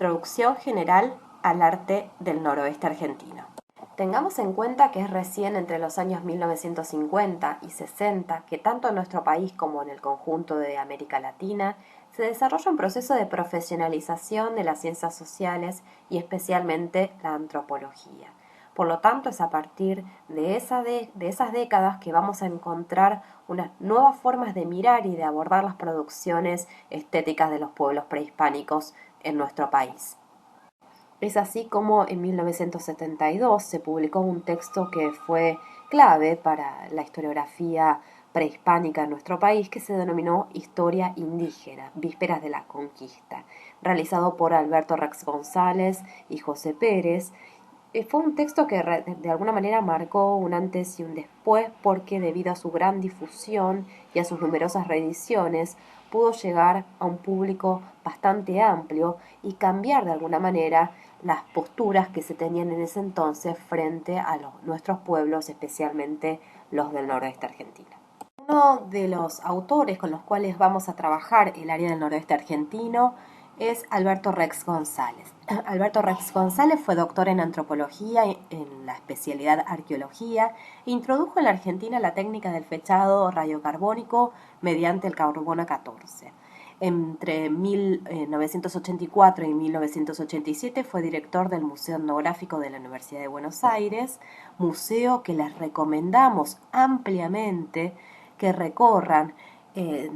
Introducción general al arte del noroeste argentino. Tengamos en cuenta que es recién entre los años 1950 y 60 que tanto en nuestro país como en el conjunto de América Latina se desarrolla un proceso de profesionalización de las ciencias sociales y especialmente la antropología. Por lo tanto, es a partir de esas décadas que vamos a encontrar unas nuevas formas de mirar y de abordar las producciones estéticas de los pueblos prehispánicos en nuestro país. Es así como en 1972 se publicó un texto que fue clave para la historiografía prehispánica en nuestro país, que se denominó Historia Indígena, Vísperas de la Conquista, realizado por Alberto Rex González y José Pérez. Fue un texto que de alguna manera marcó un antes y un después porque debido a su gran difusión y a sus numerosas reediciones pudo llegar a un público bastante amplio y cambiar de alguna manera las posturas que se tenían en ese entonces frente a nuestros pueblos, especialmente los del noroeste argentino. Uno de los autores con los cuales vamos a trabajar el área del noroeste argentino es Alberto Rex González. Alberto Rex González fue doctor en antropología en la especialidad arqueología e introdujo en la Argentina la técnica del fechado radiocarbónico mediante el carbono 14. Entre 1984 y 1987 fue director del Museo Etnográfico de la Universidad de Buenos Aires, museo que les recomendamos ampliamente que recorran,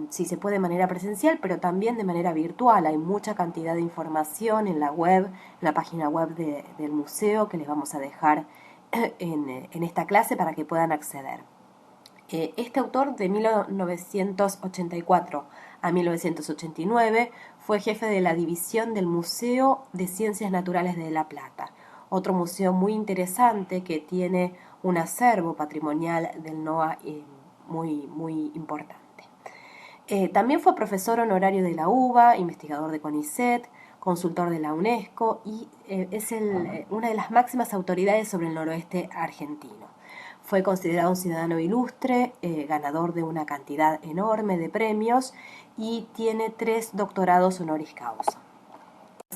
si se puede de manera presencial, pero también de manera virtual. Hay mucha cantidad de información en la web, en la página web del museo, que les vamos a dejar en esta clase para que puedan acceder. Este autor de 1984 a 1989 fue jefe de la división del Museo de Ciencias Naturales de La Plata, otro museo muy interesante que tiene un acervo patrimonial del NOA muy importante. También fue profesor honorario de la UBA, investigador de CONICET, consultor de la UNESCO y es una de las máximas autoridades sobre el noroeste argentino. Fue considerado un ciudadano ilustre, ganador de una cantidad enorme de premios y tiene 3 doctorados honoris causa.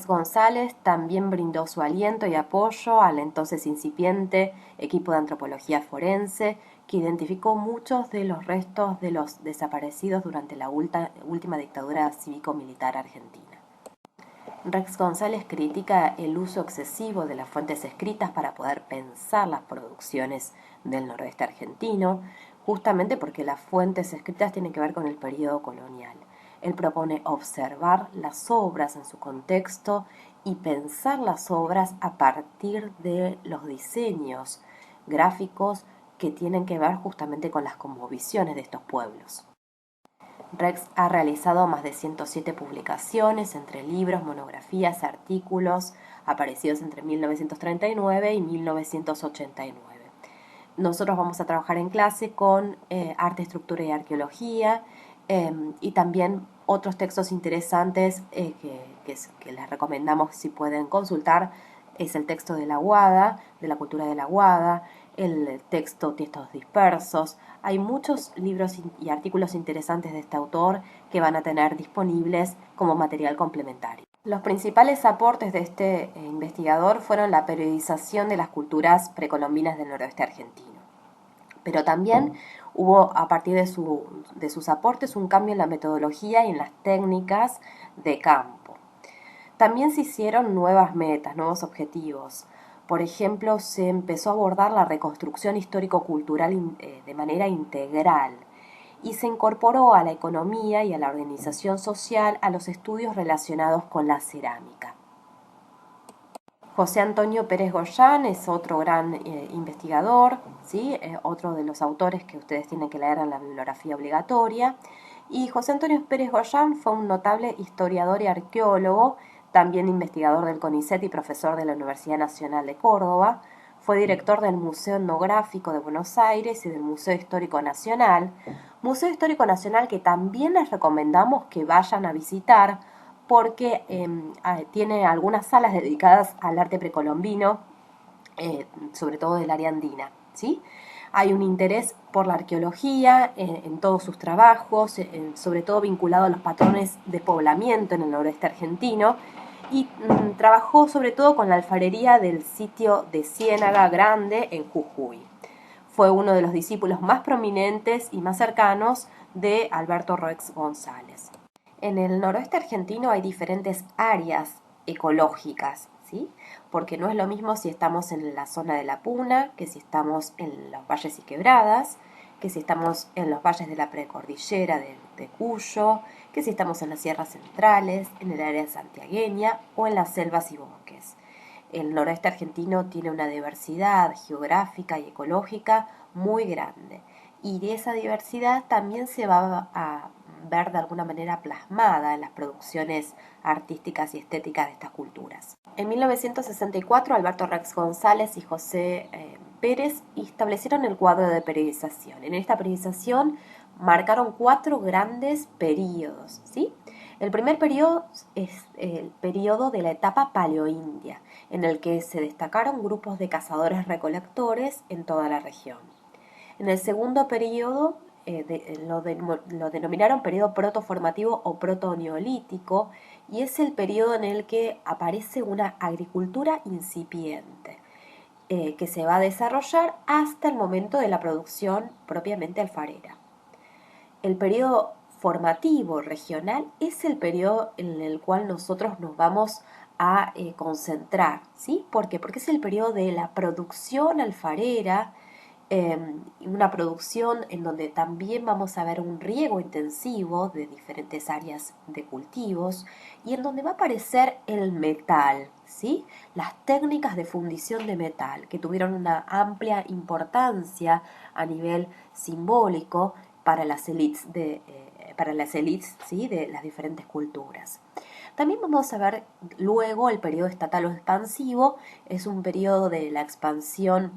González también brindó su aliento y apoyo al entonces incipiente equipo de antropología forense, que identificó muchos de los restos de los desaparecidos durante la última dictadura cívico-militar argentina. Rex González critica el uso excesivo de las fuentes escritas para poder pensar las producciones del noroeste argentino, justamente porque las fuentes escritas tienen que ver con el periodo colonial. Él propone observar las obras en su contexto y pensar las obras a partir de los diseños gráficos que tienen que ver justamente con las cosmovisiones de estos pueblos. Rex ha realizado más de 107 publicaciones entre libros, monografías, artículos, aparecidos entre 1939 y 1989. Nosotros vamos a trabajar en clase con arte, estructura y arqueología, y también otros textos interesantes que les recomendamos si pueden consultar. Es el texto de la Guada, de la cultura de la Guada, el textos dispersos. Hay muchos libros y artículos interesantes de este autor que van a tener disponibles como material complementario. Los principales aportes de este investigador fueron la periodización de las culturas precolombinas del noroeste argentino. Pero también hubo, a partir de sus aportes, un cambio en la metodología y en las técnicas de campo. También se hicieron nuevas metas, nuevos objetivos. Por ejemplo, se empezó a abordar la reconstrucción histórico-cultural de manera integral y se incorporó a la economía y a la organización social a los estudios relacionados con la cerámica. José Antonio Pérez Goyán es otro gran investigador, ¿sí? Otro de los autores que ustedes tienen que leer en la bibliografía obligatoria. Y José Antonio Pérez Goyán fue un notable historiador y arqueólogo, también investigador del CONICET y profesor de la Universidad Nacional de Córdoba. Fue director del Museo Etnográfico de Buenos Aires y del Museo Histórico Nacional. Museo Histórico Nacional que también les recomendamos que vayan a visitar, porque tiene algunas salas dedicadas al arte precolombino, sobre todo del área andina, ¿sí? Hay un interés por la arqueología en todos sus trabajos, sobre todo vinculado a los patrones de poblamiento en el noroeste argentino, y trabajó sobre todo con la alfarería del sitio de Ciénaga Grande en Jujuy. Fue uno de los discípulos más prominentes y más cercanos de Alberto Roix González. En el noroeste argentino hay diferentes áreas ecológicas, ¿sí? Porque no es lo mismo si estamos en la zona de la Puna, que si estamos en los valles y quebradas, que si estamos en los valles de la precordillera de Cuyo, que si estamos en las sierras centrales, en el área santiagueña o en las selvas y bosques. El noroeste argentino tiene una diversidad geográfica y ecológica muy grande, y de esa diversidad también se va a ver de alguna manera plasmada en las producciones artísticas y estéticas de estas culturas. En 1964, Alberto Roix González y José Pérez establecieron el cuadro de periodización. En esta periodización marcaron 4 grandes periodos, ¿sí? El primer periodo es el periodo de la etapa paleoindia, en el que se destacaron grupos de cazadores-recolectores en toda la región. En el segundo periodo lo denominaron periodo protoformativo o protoneolítico, y es el periodo en el que aparece una agricultura incipiente que se va a desarrollar hasta el momento de la producción propiamente alfarera. El periodo formativo regional es el periodo en el cual nosotros nos vamos a concentrar, ¿sí? ¿Por qué? Porque es el periodo de la producción alfarera, una producción en donde también vamos a ver un riego intensivo de diferentes áreas de cultivos y en donde va a aparecer el metal, ¿sí? Las técnicas de fundición de metal, que tuvieron una amplia importancia a nivel simbólico para las élites ¿sí? de las diferentes culturas. También vamos a ver luego el periodo estatal o expansivo. Es un periodo de la expansión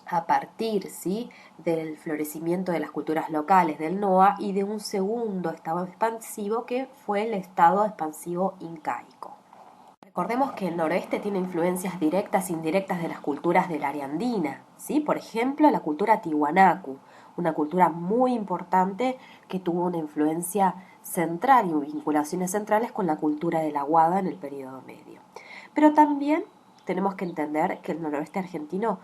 a partir, ¿sí? del florecimiento de las culturas locales del NOA y de un segundo estado expansivo que fue el estado expansivo incaico. Recordemos que el noroeste tiene influencias directas e indirectas de las culturas del área andina, ¿sí? Por ejemplo, la cultura tiwanaku, una cultura muy importante que tuvo una influencia central y vinculaciones centrales con la cultura de la Guada en el periodo medio. Pero también tenemos que entender que el noroeste argentino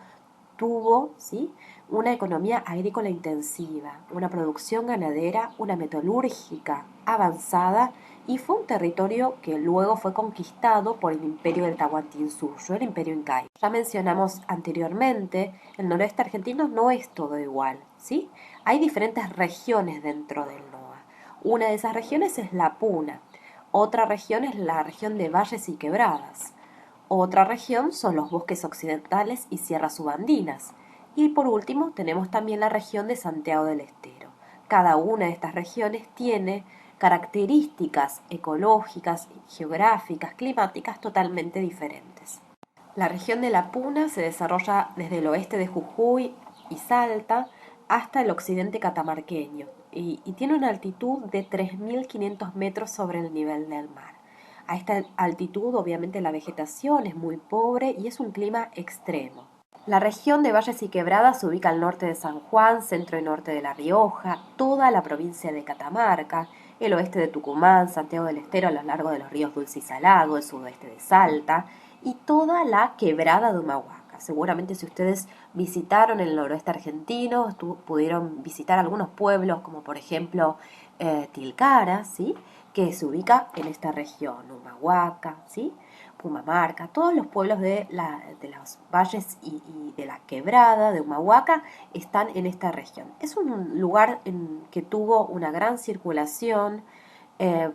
tuvo, ¿sí? una economía agrícola intensiva, una producción ganadera, una metalúrgica avanzada, y fue un territorio que luego fue conquistado por el imperio del Tahuantinsuyo, el imperio incaico. Ya mencionamos anteriormente, el noroeste argentino no es todo igual, ¿sí? Hay diferentes regiones dentro del NOA. Una de esas regiones es la Puna, otra región es la región de valles y quebradas. Otra región son los bosques occidentales y sierras subandinas. Y por último tenemos también la región de Santiago del Estero. Cada una de estas regiones tiene características ecológicas, geográficas, climáticas totalmente diferentes. La región de la Puna se desarrolla desde el oeste de Jujuy y Salta hasta el occidente catamarqueño y tiene una altitud de 3.500 metros sobre el nivel del mar. A esta altitud, obviamente, la vegetación es muy pobre y es un clima extremo. La región de Valles y Quebradas se ubica al norte de San Juan, centro y norte de La Rioja, toda la provincia de Catamarca, el oeste de Tucumán, Santiago del Estero a lo largo de los ríos Dulce y Salado, el sudoeste de Salta y toda la quebrada de Humahuaca. Seguramente si ustedes visitaron el noroeste argentino, pudieron visitar algunos pueblos como por ejemplo Tilcara, ¿sí? que se ubica en esta región, Humahuaca, ¿sí? Pumamarca, todos los pueblos de los valles y de la quebrada de Humahuaca están en esta región. Es un lugar que tuvo una gran circulación,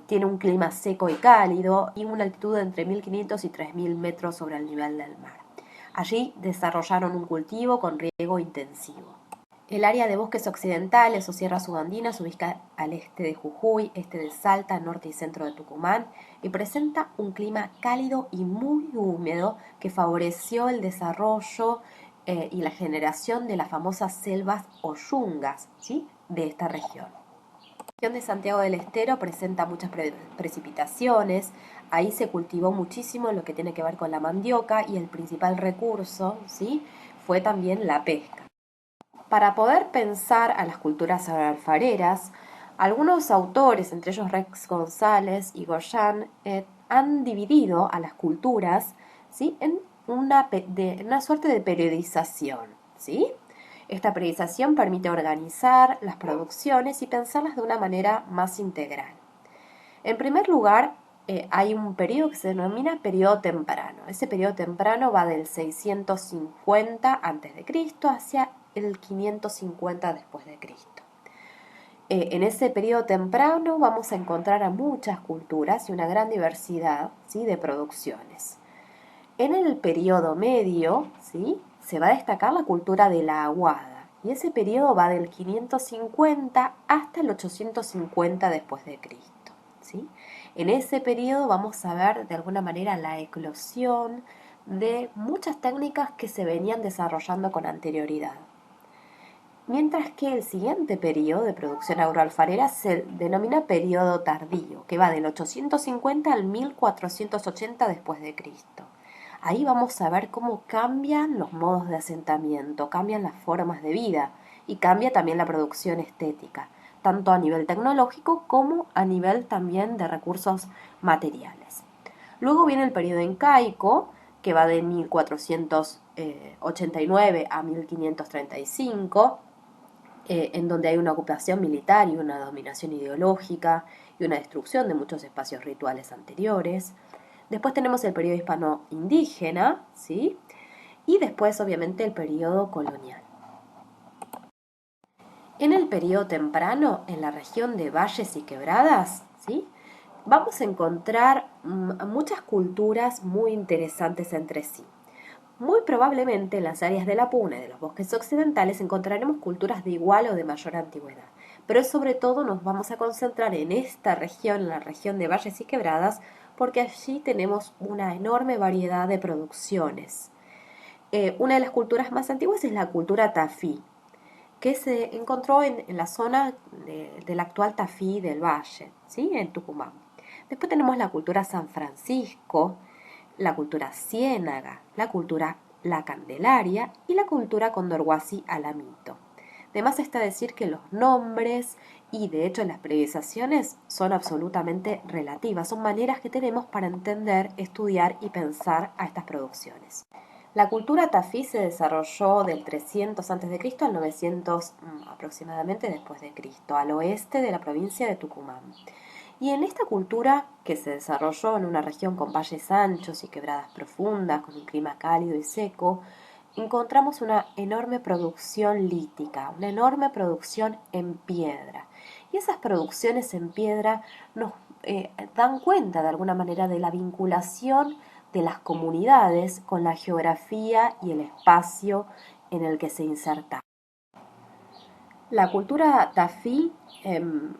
tiene un clima seco y cálido y una altitud de entre 1.500 y 3.000 metros sobre el nivel del mar. Allí desarrollaron un cultivo con riego intensivo. El área de bosques occidentales o sierras subandinas se ubica al este de Jujuy, este de Salta, norte y centro de Tucumán, y presenta un clima cálido y muy húmedo que favoreció el desarrollo y la generación de las famosas selvas o yungas, ¿sí? de esta región. La región de Santiago del Estero presenta muchas precipitaciones. Ahí se cultivó muchísimo lo que tiene que ver con la mandioca y el principal recurso, ¿sí? fue también la pesca. Para poder pensar a las culturas alfareras, algunos autores, entre ellos Roix González y Goyan, han dividido a las culturas, ¿sí?, en una suerte de periodización, ¿sí? Esta periodización permite organizar las producciones y pensarlas de una manera más integral. En primer lugar, hay un periodo que se denomina periodo temprano. Ese periodo temprano va del 650 a.C. hacia el 550 después de Cristo. En ese periodo temprano vamos a encontrar a muchas culturas y una gran diversidad, ¿sí?, de producciones. En el periodo medio, ¿sí?, se va a destacar la cultura de la aguada, y ese periodo va del 550 hasta el 850 después de Cristo, ¿sí? En ese periodo vamos a ver de alguna manera la eclosión de muchas técnicas que se venían desarrollando con anterioridad. Mientras que el siguiente periodo de producción agroalfarera se denomina periodo tardío, que va del 850 al 1480 después de Cristo. Ahí vamos a ver cómo cambian los modos de asentamiento, cambian las formas de vida y cambia también la producción estética, tanto a nivel tecnológico como a nivel también de recursos materiales. Luego viene el periodo incaico, que va de 1489 a 1535, en donde hay una ocupación militar y una dominación ideológica y una destrucción de muchos espacios rituales anteriores. Después tenemos el periodo hispano-indígena, ¿sí?, y después obviamente el periodo colonial. En el periodo temprano, en la región de valles y quebradas, ¿sí?, vamos a encontrar muchas culturas muy interesantes entre sí. Muy probablemente en las áreas de la puna y de los bosques occidentales encontraremos culturas de igual o de mayor antigüedad, pero sobre todo nos vamos a concentrar en esta región, en la región de valles y quebradas, porque allí tenemos una enorme variedad de producciones. Una de las culturas más antiguas es la cultura tafí, que se encontró en la zona del actual Tafí del Valle, ¿sí?, en Tucumán. Después tenemos la cultura San Francisco, la cultura Ciénaga, la cultura La Candelaria y la cultura Condorhuasi Alamito. Además está decir que los nombres y de hecho las periodizaciones son absolutamente relativas, son maneras que tenemos para entender, estudiar y pensar a estas producciones. La cultura tafí se desarrolló del 300 a.C. al 900 aproximadamente después de Cristo, al oeste de la provincia de Tucumán. Y en esta cultura, que se desarrolló en una región con valles anchos y quebradas profundas, con un clima cálido y seco, encontramos una enorme producción lítica, una enorme producción en piedra. Y esas producciones en piedra nos dan cuenta de alguna manera de la vinculación de las comunidades con la geografía y el espacio en el que se insertaban. La cultura tafí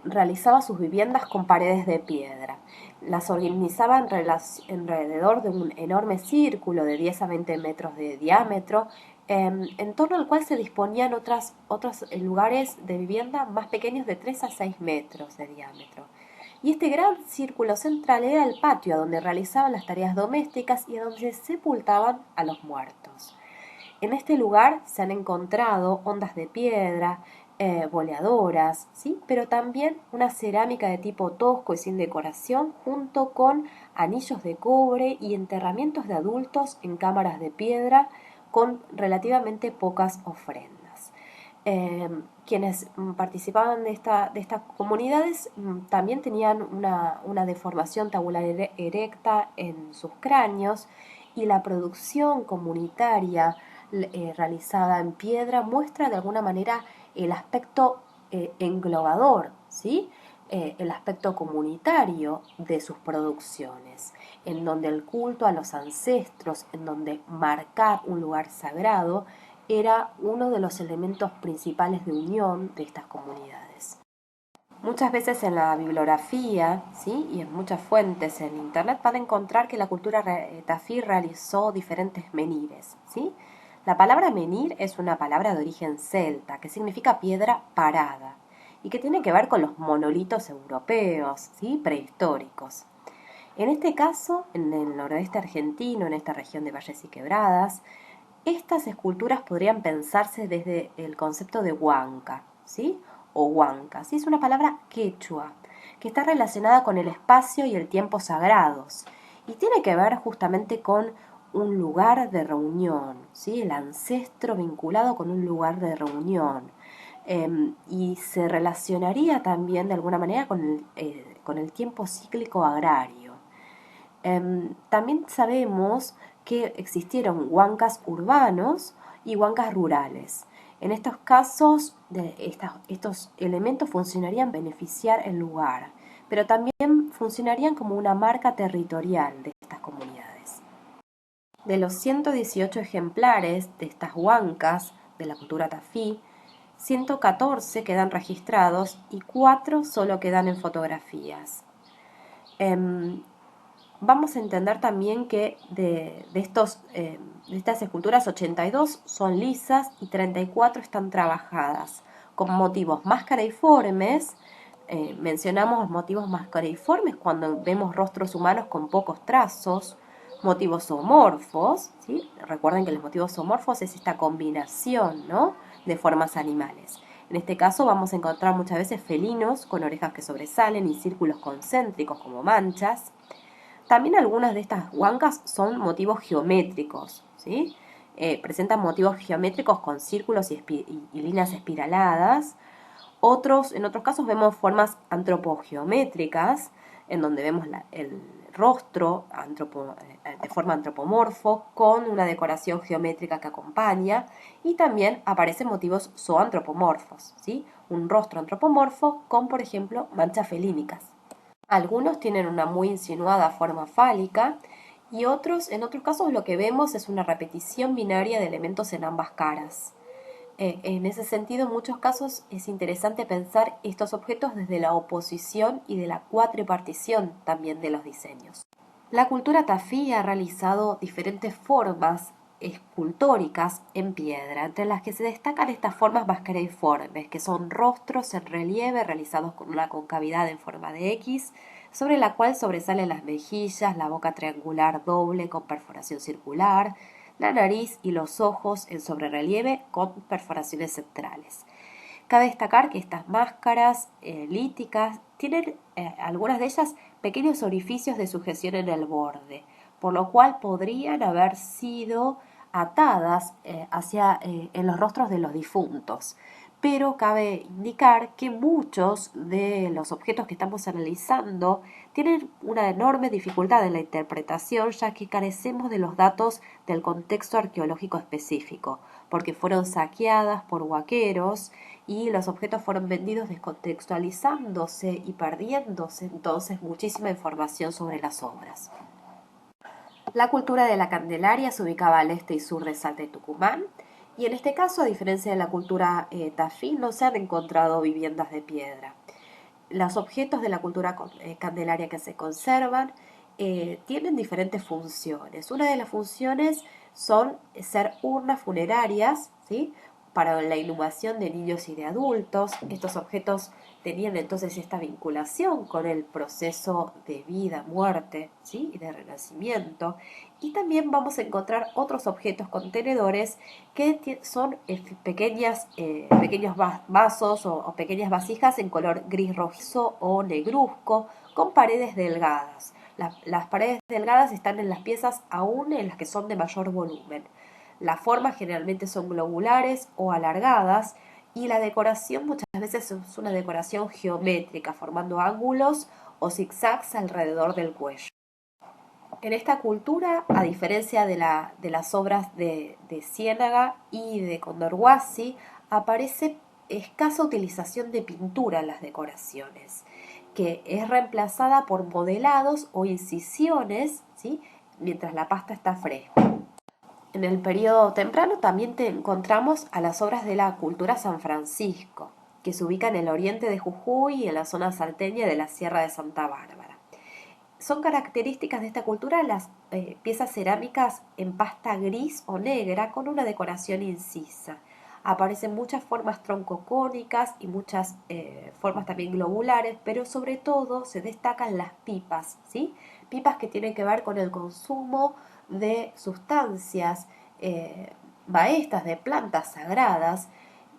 realizaba sus viviendas con paredes de piedra. Las organizaba alrededor de un enorme círculo de 10 a 20 metros de diámetro, en torno al cual se disponían otros lugares de vivienda más pequeños de 3 a 6 metros de diámetro. Y este gran círculo central era el patio, a donde realizaban las tareas domésticas y a donde sepultaban a los muertos. En este lugar se han encontrado ondas de piedra, boleadoras, ¿sí?, pero también una cerámica de tipo tosco y sin decoración, junto con anillos de cobre y enterramientos de adultos en cámaras de piedra con relativamente pocas ofrendas. Quienes participaban de estas comunidades también tenían una deformación tabular erecta en sus cráneos, y la producción comunitaria realizada en piedra muestra de alguna manera el aspecto englobador, ¿sí?, el aspecto comunitario de sus producciones, en donde el culto a los ancestros, en donde marcar un lugar sagrado, era uno de los elementos principales de unión de estas comunidades. Muchas veces en la bibliografía, ¿sí?, y en muchas fuentes en internet van a encontrar que la cultura tafí realizó diferentes menires, ¿sí? La palabra menhir es una palabra de origen celta que significa piedra parada y que tiene que ver con los monolitos europeos, ¿sí?, prehistóricos. En este caso, en el noroeste argentino, en esta región de valles y quebradas, estas esculturas podrían pensarse desde el concepto de huanca, ¿sí?, o huanca, ¿sí? Es una palabra quechua que está relacionada con el espacio y el tiempo sagrados y tiene que ver justamente con un lugar de reunión, ¿sí? El ancestro vinculado con un lugar de reunión. Y se relacionaría también de alguna manera con el tiempo cíclico agrario. También sabemos que existieron huancas urbanos y huancas rurales. En estos casos, estos elementos funcionarían beneficiar el lugar, pero también funcionarían como una marca territorial de estas comunidades. De los 118 ejemplares de estas huancas de la cultura tafí, 114 quedan registrados y 4 solo quedan en fotografías. Vamos a entender también que de estas esculturas 82 son lisas y 34 están trabajadas con motivos mascareiformes. Mencionamos los motivos mascareiformes cuando vemos rostros humanos con pocos trazos, motivos zoomorfos, ¿sí? Recuerden que los motivos zoomorfos es esta combinación, ¿no?, de formas animales. En este caso vamos a encontrar muchas veces felinos con orejas que sobresalen y círculos concéntricos como manchas. También algunas de estas huancas son motivos geométricos, ¿sí? Presentan motivos geométricos con círculos y líneas espiraladas. En otros casos vemos formas antropogeométricas, en donde vemos el rostro de forma antropomorfo con una decoración geométrica que acompaña, y también aparecen motivos zoantropomorfos, ¿sí? Un rostro antropomorfo con, por ejemplo, manchas felínicas. Algunos tienen una muy insinuada forma fálica y en otros casos lo que vemos es una repetición binaria de elementos en ambas caras. En ese sentido, en muchos casos es interesante pensar estos objetos desde la oposición y de la cuatripartición también de los diseños. La cultura tafí ha realizado diferentes formas escultóricas en piedra, entre las que se destacan estas formas mascareiformes, que son rostros en relieve realizados con una concavidad en forma de X, sobre la cual sobresalen las mejillas, la boca triangular doble con perforación circular, la nariz y los ojos en sobrerelieve con perforaciones centrales. Cabe destacar que estas máscaras líticas tienen, algunas de ellas, pequeños orificios de sujeción en el borde, por lo cual podrían haber sido atadas en los rostros de los difuntos. Pero cabe indicar que muchos de los objetos que estamos analizando tienen una enorme dificultad en la interpretación, ya que carecemos de los datos del contexto arqueológico específico, porque fueron saqueadas por huaqueros y los objetos fueron vendidos descontextualizándose y perdiéndose entonces muchísima información sobre las obras. La cultura de la Candelaria se ubicaba al este y sur de Salta y Tucumán, y en este caso, a diferencia de la cultura tafí, no se han encontrado viviendas de piedra. Los objetos de la cultura candelaria que se conservan tienen diferentes funciones. Una de las funciones son ser urnas funerarias, ¿sí?, para la inhumación de niños y de adultos. Estos objetos tenían entonces esta vinculación con el proceso de vida, muerte, ¿sí?, y de renacimiento. Y también vamos a encontrar otros objetos contenedores que son pequeños vasos o pequeñas vasijas en color gris rojizo o negruzco con paredes delgadas. Las paredes delgadas están en las piezas aún en las que son de mayor volumen. Las formas generalmente son globulares o alargadas y la decoración muchas veces es una decoración geométrica, formando ángulos o zigzags alrededor del cuello. En esta cultura, a diferencia de las obras de Ciénaga y de Condorhuasi, aparece escasa utilización de pintura en las decoraciones, que es reemplazada por modelados o incisiones, ¿sí?, mientras la pasta está fresca. En el periodo temprano también encontramos a las obras de la cultura San Francisco, que se ubica en el oriente de Jujuy y en la zona salteña de la Sierra de Santa Bárbara. Son características de esta cultura las piezas cerámicas en pasta gris o negra con una decoración incisa. Aparecen muchas formas troncocónicas y muchas formas también globulares, pero sobre todo se destacan las pipas, ¿sí? Pipas que tienen que ver con el consumo de sustancias maestras, de plantas sagradas,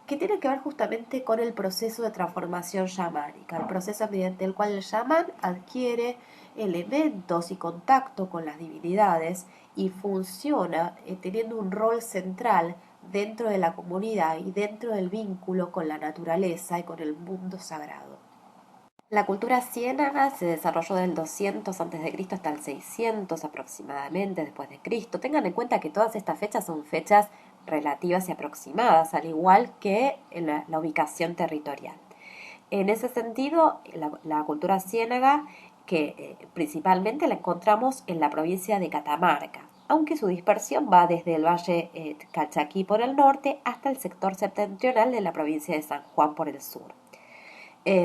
que tiene que ver justamente con el proceso de transformación chamánica, el proceso mediante el cual el chamán adquiere elementos y contacto con las divinidades y funciona teniendo un rol central dentro de la comunidad y dentro del vínculo con la naturaleza y con el mundo sagrado. La cultura ciénaga se desarrolló del 200 a.C. hasta el 600 aproximadamente después de Cristo. Tengan en cuenta que todas estas fechas son fechas relativas y aproximadas, al igual que la ubicación territorial. En ese sentido, la cultura ciénaga, que principalmente la encontramos en la provincia de Catamarca, aunque su dispersión va desde el valle Calchaquí por el norte hasta el sector septentrional de la provincia de San Juan por el sur.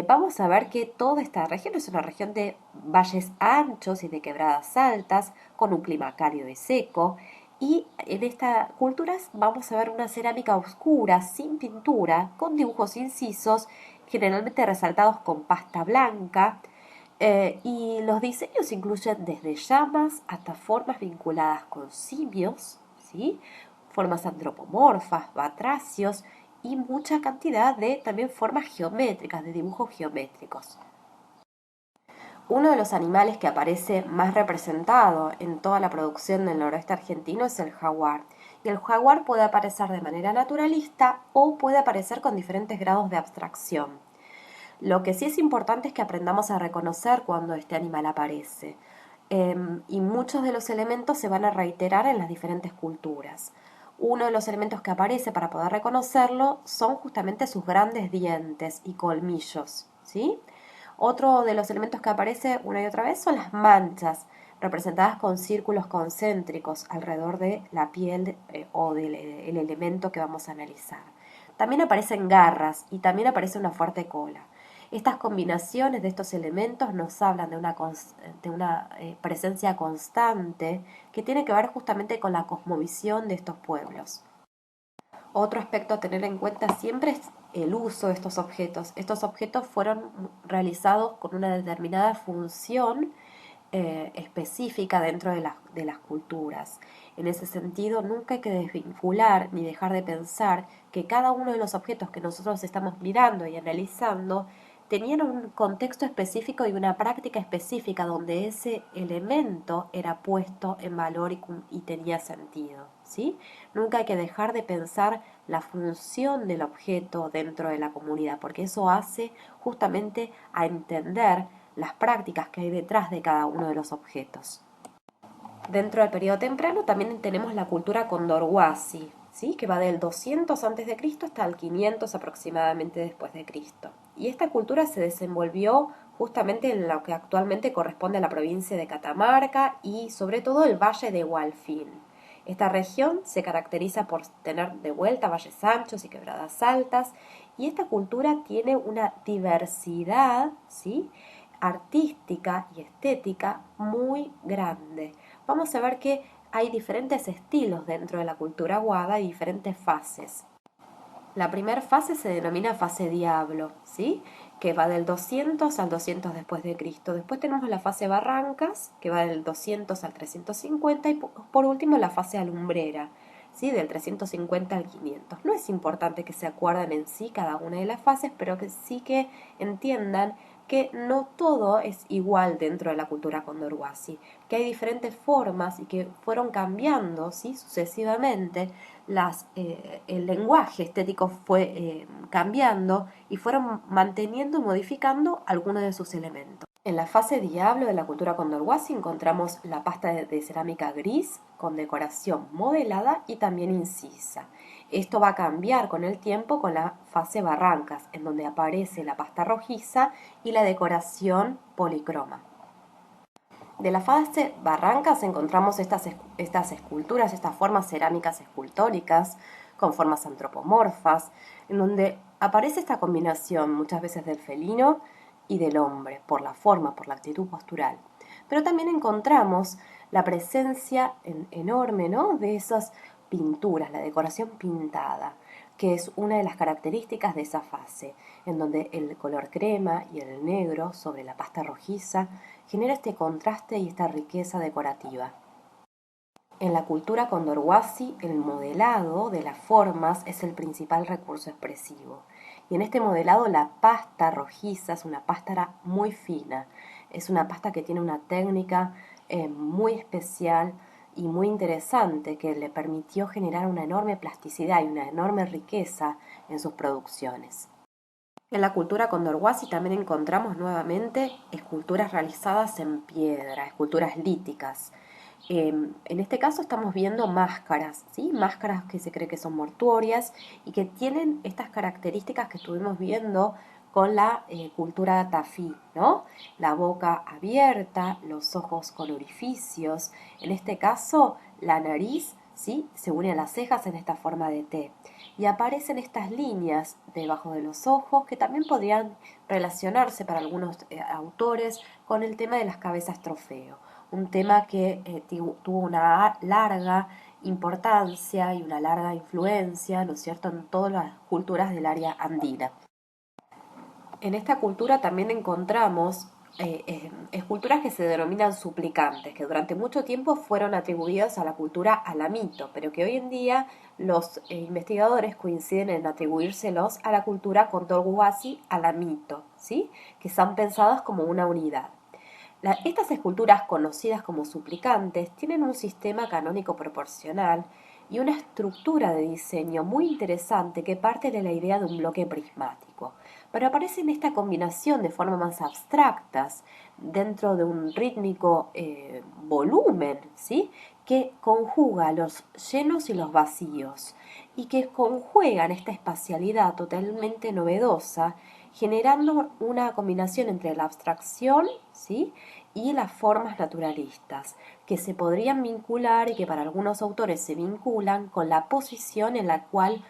Vamos a ver que toda esta región es una región de valles anchos y de quebradas altas, con un clima cálido y seco. Y en estas culturas vamos a ver una cerámica oscura, sin pintura, con dibujos incisos, generalmente resaltados con pasta blanca. Y los diseños incluyen desde llamas hasta formas vinculadas con simios, ¿sí? Formas antropomorfas, batracios y mucha cantidad de también formas geométricas, de dibujos geométricos. Uno de los animales que aparece más representado en toda la producción del noroeste argentino es el jaguar. Y el jaguar puede aparecer de manera naturalista o puede aparecer con diferentes grados de abstracción. Lo que sí es importante es que aprendamos a reconocer cuando este animal aparece. Y muchos de los elementos se van a reiterar en las diferentes culturas. Uno de los elementos que aparece para poder reconocerlo son justamente sus grandes dientes y colmillos, ¿sí? Otro de los elementos que aparece una y otra vez son las manchas, representadas con círculos concéntricos alrededor de la piel o del el elemento que vamos a analizar. También aparecen garras y también aparece una fuerte cola. Estas combinaciones de estos elementos nos hablan de una presencia constante que tiene que ver justamente con la cosmovisión de estos pueblos. Otro aspecto a tener en cuenta siempre es el uso de estos objetos. Estos objetos fueron realizados con una determinada función específica dentro de las culturas. En ese sentido, nunca hay que desvincular ni dejar de pensar que cada uno de los objetos que nosotros estamos mirando y analizando tenían un contexto específico y una práctica específica donde ese elemento era puesto en valor y tenía sentido, ¿sí? Nunca hay que dejar de pensar la función del objeto dentro de la comunidad, porque eso hace justamente a entender las prácticas que hay detrás de cada uno de los objetos. Dentro del periodo temprano también tenemos la cultura condorhuasi, ¿sí? Que va del 200 a.C. hasta el 500 aproximadamente después de Cristo. Y esta cultura se desenvolvió justamente en lo que actualmente corresponde a la provincia de Catamarca y sobre todo el valle de Hualfín. Esta región se caracteriza por tener de vuelta valles anchos y quebradas altas, y esta cultura tiene una diversidad, ¿sí?, artística y estética muy grande. Vamos a ver que hay diferentes estilos dentro de la cultura wada y diferentes fases. La primera fase se denomina fase diablo, ¿sí?, que va del 200 al 200 después de Cristo. Después tenemos la fase barrancas, que va del 200 al 350, y por último la fase alumbrera, ¿sí?, del 350 al 500. No es importante que se acuerden en sí cada una de las fases, pero que sí que entiendan que no todo es igual dentro de la cultura condorhuasi, que hay diferentes formas y que fueron cambiando, ¿sí?, sucesivamente. El lenguaje estético fue cambiando y fueron manteniendo y modificando algunos de sus elementos. En la fase diablo de la cultura condorhuasi encontramos la pasta de cerámica gris con decoración modelada y también incisa. Esto va a cambiar con el tiempo con la fase barrancas, en donde aparece la pasta rojiza y la decoración policroma. De la fase barrancas encontramos estas esculturas, estas formas cerámicas escultóricas con formas antropomorfas, en donde aparece esta combinación muchas veces del felino y del hombre, por la forma, por la actitud postural. Pero también encontramos la presencia enorme, ¿no?, de esas pinturas, la decoración pintada, que es una de las características de esa fase, en donde el color crema y el negro sobre la pasta rojiza genera este contraste y esta riqueza decorativa. En la cultura condorhuasi, el modelado de las formas es el principal recurso expresivo. Y en este modelado la pasta rojiza es una pasta muy fina. Es una pasta que tiene una técnica muy especial y muy interesante que le permitió generar una enorme plasticidad y una enorme riqueza en sus producciones. En la cultura condorhuasi también encontramos nuevamente esculturas realizadas en piedra, esculturas líticas. En este caso estamos viendo máscaras, ¿sí? Máscaras que se cree que son mortuorias y que tienen estas características que estuvimos viendo con la cultura tafí, ¿no? La boca abierta, los ojos con orificios, en este caso la nariz, ¿sí? Se une a las cejas en esta forma de T. Y aparecen estas líneas debajo de los ojos que también podrían relacionarse para algunos autores con el tema de las cabezas trofeo, un tema que tuvo una larga importancia y una larga influencia, ¿no es cierto?, en todas las culturas del área andina. En esta cultura también encontramos esculturas que se denominan suplicantes, que durante mucho tiempo fueron atribuidas a la cultura alamito, pero que hoy en día los investigadores coinciden en atribuírselos a la cultura condorhuasi alamito, ¿sí? Que son pensadas como una unidad. Estas esculturas, conocidas como suplicantes, tienen un sistema canónico proporcional y una estructura de diseño muy interesante que parte de la idea de un bloque prismático, pero aparecen esta combinación de formas más abstractas dentro de un rítmico volumen, ¿sí?, que conjuga los llenos y los vacíos y que conjuegan esta espacialidad totalmente novedosa, generando una combinación entre la abstracción, ¿sí?, y las formas naturalistas, que se podrían vincular y que para algunos autores se vinculan con la posición en la cual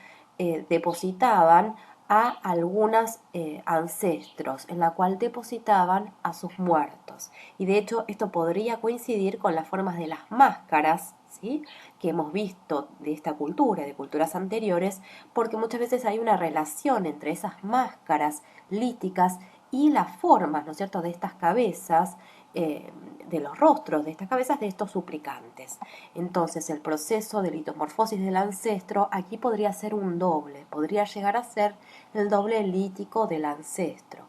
depositaban a algunos ancestros, en la cual depositaban a sus muertos. Y de hecho esto podría coincidir con las formas de las máscaras, ¿sí?, que hemos visto de esta cultura, de culturas anteriores, porque muchas veces hay una relación entre esas máscaras líticas y las formas, ¿no es cierto?, de estas cabezas, de los rostros de estas cabezas de estos suplicantes. Entonces el proceso de litomorfosis del ancestro aquí podría ser un doble, podría llegar a ser el doble lítico del ancestro,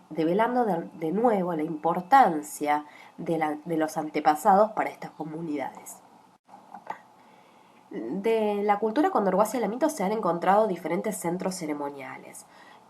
develando de nuevo la importancia de los antepasados para estas comunidades. De la cultura condorhuasi alamito se han encontrado diferentes centros ceremoniales.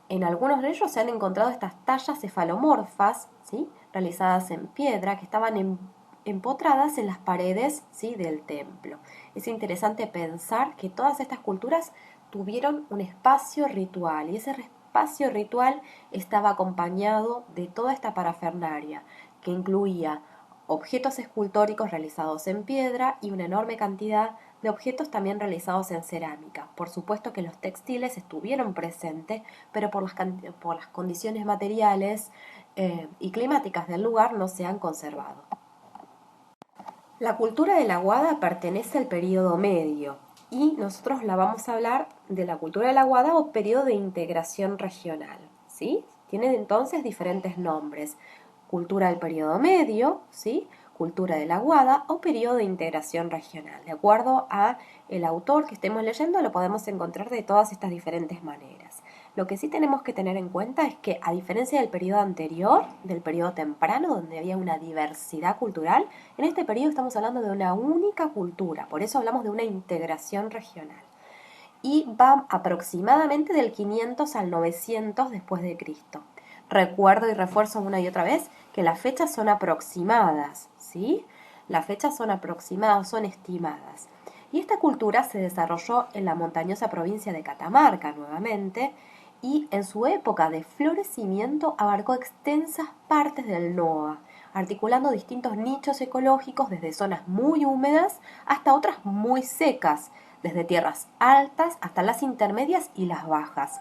En algunos de ellos se han encontrado estas tallas cefalomorfas, ¿sí?, realizadas en piedra, que estaban empotradas en las paredes, ¿sí?, del templo. Es interesante pensar que todas estas culturas tuvieron un espacio ritual, y ese espacio ritual estaba acompañado de toda esta parafernalia, que incluía objetos escultóricos realizados en piedra y una enorme cantidad de objetos también realizados en cerámica. Por supuesto que los textiles estuvieron presentes, pero por las condiciones materiales y climáticas del lugar no se han conservado. La cultura de la Guada pertenece al período medio y nosotros la vamos a hablar de la cultura de la Guada o periodo de integración regional, ¿sí? Tiene entonces diferentes nombres: cultura del período medio, ¿sí?, cultura de la Guada o periodo de integración regional. De acuerdo a el autor que estemos leyendo, lo podemos encontrar de todas estas diferentes maneras. Lo que sí tenemos que tener en cuenta es que, a diferencia del periodo anterior, del periodo temprano, donde había una diversidad cultural, en este periodo estamos hablando de una única cultura, por eso hablamos de una integración regional. Y va aproximadamente del 500 al 900 después de Cristo. Recuerdo y refuerzo una y otra vez que las fechas son aproximadas, ¿sí? Las fechas son aproximadas, son estimadas. Y esta cultura se desarrolló en la montañosa provincia de Catamarca nuevamente, y en su época de florecimiento abarcó extensas partes del NOA, articulando distintos nichos ecológicos desde zonas muy húmedas hasta otras muy secas, desde tierras altas hasta las intermedias y las bajas.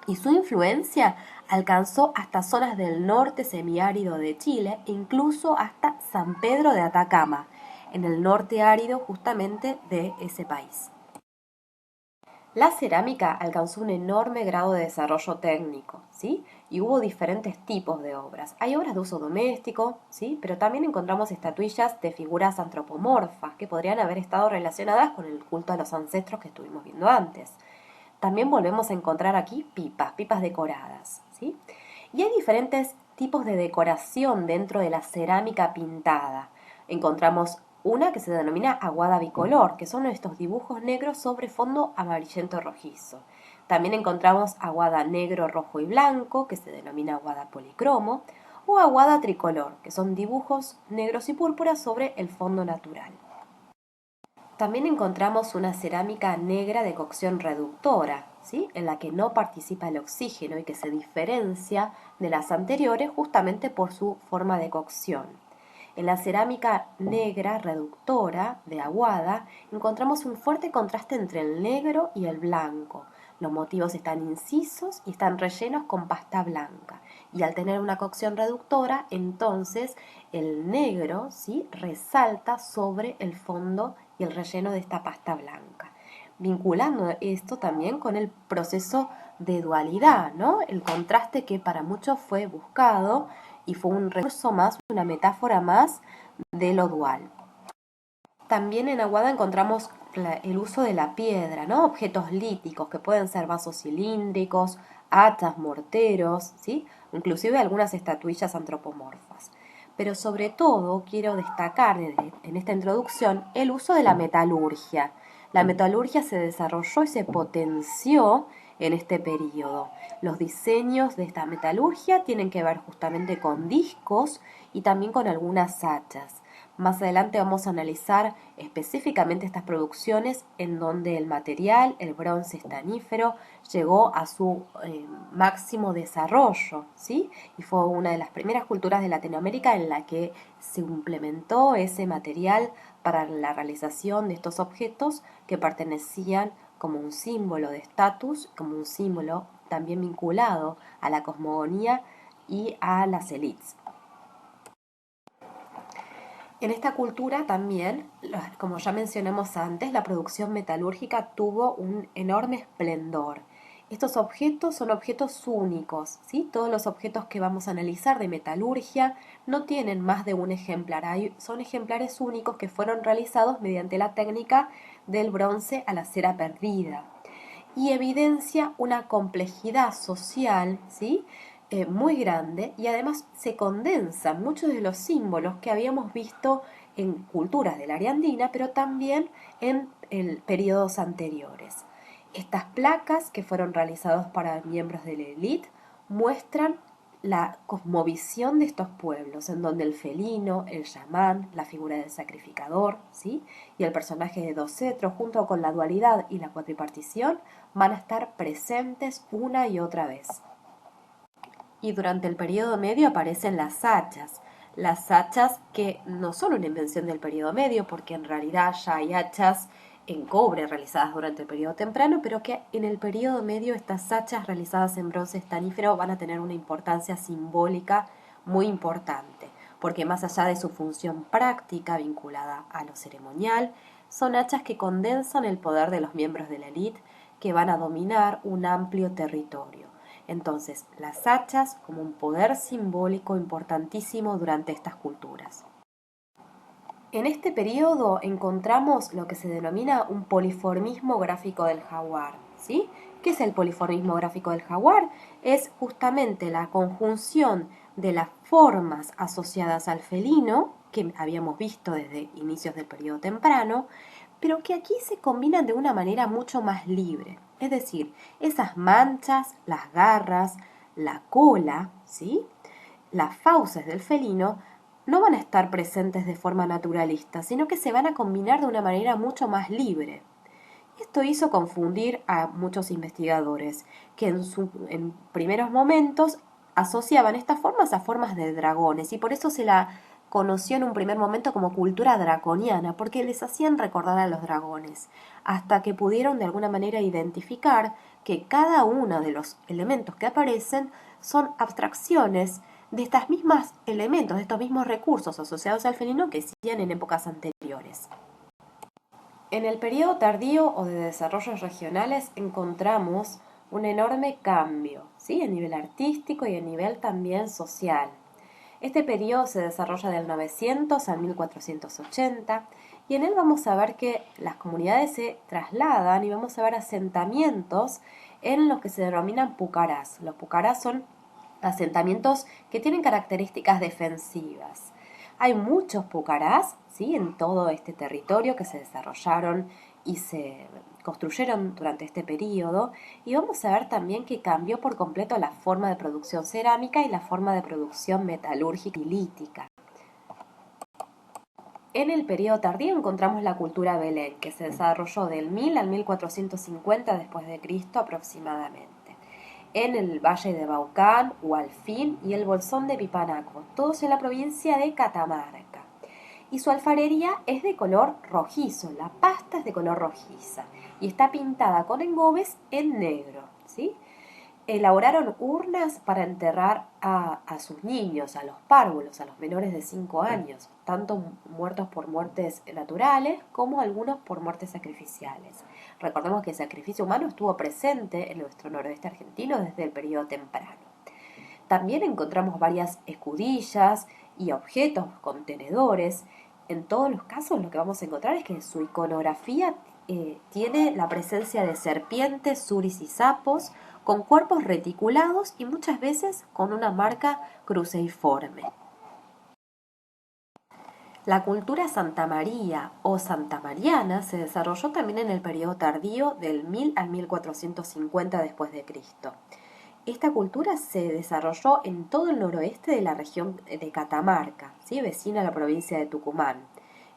Y su influencia alcanzó hasta zonas del norte semiárido de Chile e incluso hasta San Pedro de Atacama, en el norte árido justamente de ese país. La cerámica alcanzó un enorme grado de desarrollo técnico, ¿sí?, y hubo diferentes tipos de obras. Hay obras de uso doméstico, ¿sí? Pero también encontramos estatuillas de figuras antropomorfas que podrían haber estado relacionadas con el culto a los ancestros que estuvimos viendo antes. También volvemos a encontrar aquí pipas decoradas, ¿sí? Y hay diferentes tipos de decoración dentro de la cerámica pintada. Encontramos una que se denomina aguada bicolor, que son estos dibujos negros sobre fondo amarillento rojizo. También encontramos aguada negro, rojo y blanco, que se denomina aguada policromo, o aguada tricolor, que son dibujos negros y púrpuras sobre el fondo natural. También encontramos una cerámica negra de cocción reductora, ¿sí? En la que no participa el oxígeno y que se diferencia de las anteriores justamente por su forma de cocción. En la cerámica negra reductora de aguada encontramos un fuerte contraste entre el negro y el blanco. Los motivos están incisos y están rellenos con pasta blanca. Y al tener una cocción reductora, entonces el negro, ¿sí?, resalta sobre el fondo y el relleno de esta pasta blanca. Vinculando esto también con el proceso de dualidad, ¿no? El contraste que para muchos fue buscado y fue un recurso más, una metáfora más de lo dual. También en Aguada encontramos el uso de la piedra, ¿no? Objetos líticos que pueden ser vasos cilíndricos, hachas, morteros, ¿sí? Inclusive algunas estatuillas antropomorfas. Pero sobre todo quiero destacar en esta introducción el uso de la metalurgia. La metalurgia se desarrolló y se potenció en este periodo. Los diseños de esta metalurgia tienen que ver justamente con discos y también con algunas hachas. Más adelante vamos a analizar específicamente estas producciones en donde el material, el bronce estanífero, llegó a su máximo desarrollo, ¿sí? Y fue una de las primeras culturas de Latinoamérica en la que se implementó ese material para la realización de estos objetos que pertenecían como un símbolo de estatus, como un símbolo también vinculado a la cosmogonía y a las élites. En esta cultura también, como ya mencionamos antes, la producción metalúrgica tuvo un enorme esplendor. Estos objetos son objetos únicos, ¿sí? Todos los objetos que vamos a analizar de metalurgia no tienen más de un ejemplar, son ejemplares únicos que fueron realizados mediante la técnica del bronce a la cera perdida. Y evidencia una complejidad social, ¿sí?, muy grande, y además se condensan muchos de los símbolos que habíamos visto en culturas del área andina, pero también en periodos anteriores. Estas placas que fueron realizadas para miembros de la élite muestran la cosmovisión de estos pueblos, en donde el felino, el chamán, la figura del sacrificador, ¿sí?, y el personaje de dos cetros, junto con la dualidad y la cuatripartición, van a estar presentes una y otra vez. Y durante el periodo medio aparecen las hachas que no son una invención del periodo medio, porque en realidad ya hay hachas en cobre realizadas durante el periodo temprano, pero que en el periodo medio estas hachas realizadas en bronce estanífero van a tener una importancia simbólica muy importante, porque más allá de su función práctica vinculada a lo ceremonial, son hachas que condensan el poder de los miembros de la élite que van a dominar un amplio territorio. Entonces, las hachas como un poder simbólico importantísimo durante estas culturas. En este periodo encontramos lo que se denomina un poliformismo gráfico del jaguar, ¿sí? ¿Qué es el poliformismo gráfico del jaguar? Es justamente la conjunción de las formas asociadas al felino, que habíamos visto desde inicios del periodo temprano, pero que aquí se combinan de una manera mucho más libre. Es decir, esas manchas, las garras, la cola, ¿sí?, las fauces del felino no van a estar presentes de forma naturalista, sino que se van a combinar de una manera mucho más libre. Esto hizo confundir a muchos investigadores, que en primeros momentos asociaban estas formas a formas de dragones, y por eso se la conoció en un primer momento como cultura draconiana, porque les hacían recordar a los dragones, hasta que pudieron de alguna manera identificar que cada uno de los elementos que aparecen son abstracciones de estos mismos elementos, de estos mismos recursos asociados al felino que existían en épocas anteriores. En el periodo tardío o de desarrollos regionales encontramos un enorme cambio, ¿sí? A nivel artístico y a nivel también social. Este periodo se desarrolla del 900 al 1480 y en él vamos a ver que las comunidades se trasladan y vamos a ver asentamientos en los que se denominan pucarás. Los pucarás son asentamientos que tienen características defensivas. Hay muchos pucarás, ¿sí?, en todo este territorio que se desarrollaron y se construyeron durante este periodo, y vamos a ver también que cambió por completo la forma de producción cerámica y la forma de producción metalúrgica y lítica. En el periodo tardío encontramos la cultura Belén, que se desarrolló del 1000 al 1450 después de Cristo aproximadamente, en el Valle de Baucán, Hualfín y el Bolsón de Pipanaco, todos en la provincia de Catamarca. Y su alfarería es de color rojizo, la pasta es de color rojiza y está pintada con engobes en negro, ¿sí? Elaboraron urnas para enterrar a sus niños, a los párvulos, a los menores de 5 años, tanto muertos por muertes naturales como algunos por muertes sacrificiales. Recordemos que el sacrificio humano estuvo presente en nuestro noroeste argentino desde el periodo temprano. También encontramos varias escudillas y objetos, contenedores. En todos los casos lo que vamos a encontrar es que su iconografía tiene la presencia de serpientes, suris y sapos, con cuerpos reticulados y muchas veces con una marca cruceiforme. La cultura santamaría o santamariana se desarrolló también en el periodo tardío del 1000 al 1450 después de Cristo. Esta cultura se desarrolló en todo el noroeste de la región de Catamarca, ¿sí?, vecina a la provincia de Tucumán,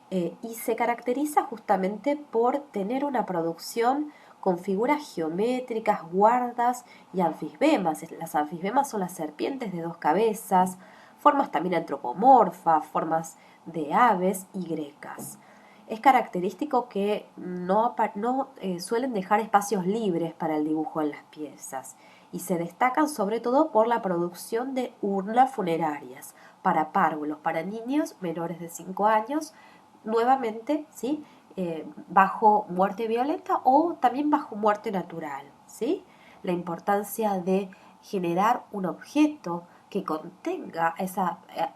y se caracteriza justamente por tener una producción con figuras geométricas, guardas y anfisbemas. Las anfisbemas son las serpientes de 2 cabezas, formas también antropomorfas, formas de aves y grecas. Es característico que no suelen dejar espacios libres para el dibujo en las piezas y se destacan sobre todo por la producción de urnas funerarias para párvulos, para niños menores de 5 años, nuevamente, ¿sí?, bajo muerte violenta o también bajo muerte natural, ¿sí? La importancia de generar un objeto que contenga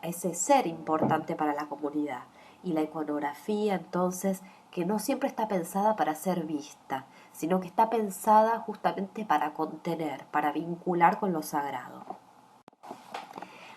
ese ser importante para la comunidad. Y la iconografía, entonces, que no siempre está pensada para ser vista, sino que está pensada justamente para contener, para vincular con lo sagrado.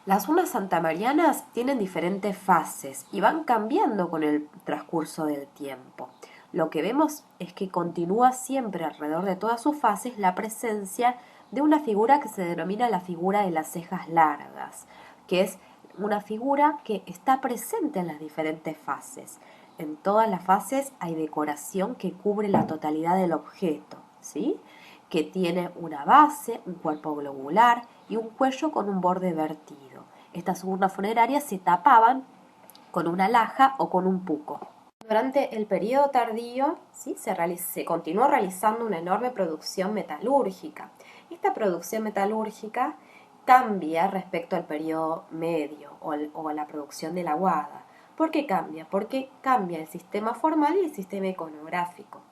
Las urnas santamarianas tienen diferentes fases y van cambiando con el transcurso del tiempo. Lo que vemos es que continúa siempre alrededor de todas sus fases la presencia de una figura que se denomina la figura de las cejas largas, que es una figura que está presente en las diferentes fases. En todas las fases hay decoración que cubre la totalidad del objeto, ¿sí?, que tiene una base, un cuerpo globular y un cuello con un borde vertido. Estas urnas funerarias se tapaban con una laja o con un puco. Durante el periodo tardío, ¿sí?, se continuó realizando una enorme producción metalúrgica. Esta producción metalúrgica cambia respecto al periodo medio o a la producción de la aguada. ¿Por qué cambia? Porque cambia el sistema formal y el sistema iconográfico.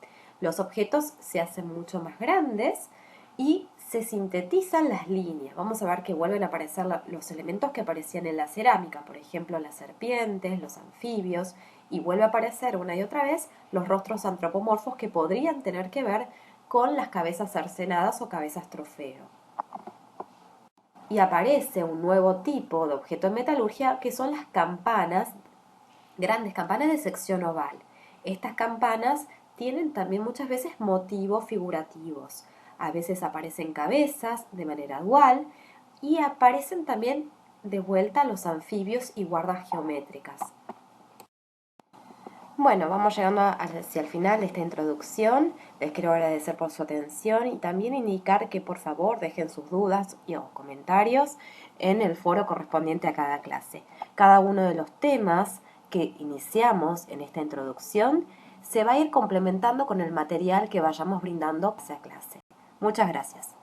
Los objetos se hacen mucho más grandes y se sintetizan las líneas. Vamos a ver que vuelven a aparecer los elementos que aparecían en la cerámica, por ejemplo, las serpientes, los anfibios, y vuelve a aparecer una y otra vez los rostros antropomorfos que podrían tener que ver con las cabezas cercenadas o cabezas trofeo. Y aparece un nuevo tipo de objeto en metalurgia que son las campanas, grandes campanas de sección oval. Estas campanas tienen también muchas veces motivos figurativos. A veces aparecen cabezas de manera dual y aparecen también de vuelta los anfibios y guardas geométricas. Bueno, vamos llegando hacia el final de esta introducción. Les quiero agradecer por su atención y también indicar que por favor dejen sus dudas o comentarios en el foro correspondiente a cada clase. Cada uno de los temas que iniciamos en esta introducción se va a ir complementando con el material que vayamos brindando hacia clase. Muchas gracias.